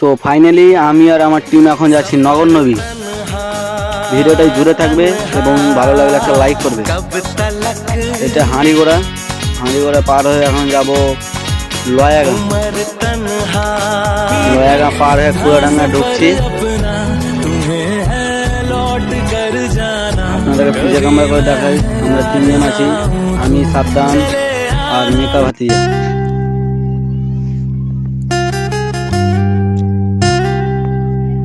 So finally আমি আর আমার team এখন যাচ্ছি নগরনবী। ভিডিওটাই জুড়ে থাকবে এবং ভালো লাগলে একটা লাইক করবে। এটা হাঁড়িগোড়া পার হয়ে এখন যাব লয়াগাঁ পার হয়ে কুয়াডাঙ্গা ঢুকছি। আপনাদেরকে পুজো কামড়া করে দেখাই। আমরা 3 জন আছি, আমি সাদ্দাম আর মেকা ভাতিয়া।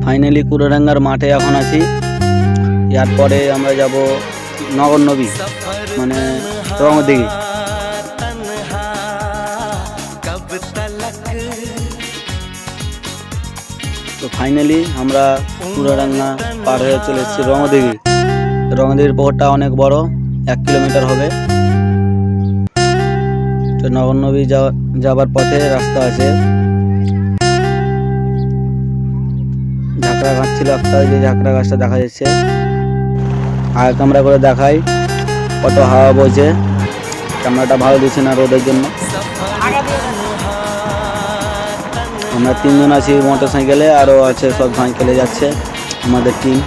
ফাইনালি কুয়াডাঙ্গার মাঠে এখন আছি। এরপরে আমরা যাব নগরনবী, মানে রঙদিঘি। তো ফাইনালি আমরা কুয়াডাঙ্গা পার হয়ে চলে এসেছি রঙদিঘির পুকুরটা অনেক বড়, 1 কিলোমিটার হবে। তো নগরনবী যাবার পথে রাস্তা আছে। ঝাঁকড়া গাছ ছিল একটা, যে ঝাঁকড়া গাছটা দেখা যাচ্ছে। আগে ক্যামেরা করে দেখাই কত হাওয়া বইছে। ক্যামেরাটা ভালো দিচ্ছে না রোদের জন্য। আমরা 3 জন আছি মোটর সাইকেলে, আরও আছে সব সাইকেলে যাচ্ছে আমাদের টিম।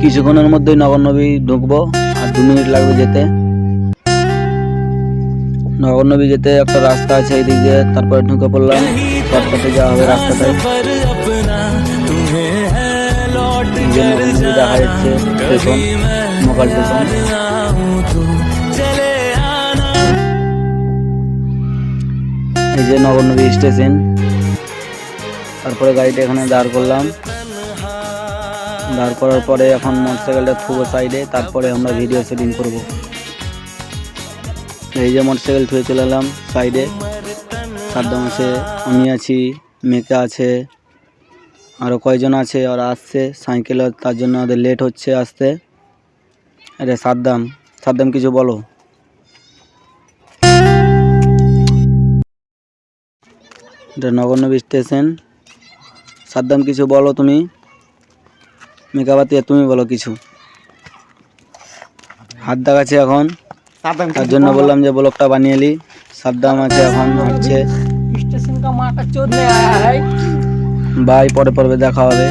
কিছুক্ষণের মধ্যেই নগরনবী ঢুকবো, আর 2 মিনিট লাগবে যেতে। নগরনবী যেতে একটা রাস্তা আছে এই দিক দিয়ে, তারপরে ঢুকে পড়লাম। শর্টকাটে যাওয়া হবে রাস্তাটায়। দেখা যাচ্ছে স্টেশন, মোকাল স্টেশন। এই যে নগরনবী স্টেশন। তারপরে গাড়িটা এখানে দাঁড় করলাম। দাঁড় করার পরে এখন মোটরসাইকেলটা থুবো সাইডে, তারপরে আমরা ভিডিও শুটিং করব। এই যে মোটরসাইকেল থুয়ে চলে এলাম সাইডে। সাদ্দাম আছে, আমি আছি, মেকা আছে, আরও কয়জন আছে। ওরা আসছে সাইকেল, তার জন্য ওদের লেট হচ্ছে আসতে। আরে সাদ্দাম কিছু বলো। এটা নগরনবী স্টেশন। সাদ্দাম কিছু বলো তুমি। মেকাবাতিয়া তুমি বলো কিছু। হাত দেখাচ্ছে এখন, তার জন্য বললাম যে ব্লগটা বানিয়ে নি। সাদ্দাম আছে এখন হাঁটছে। বাই, পরে দেখা হবে।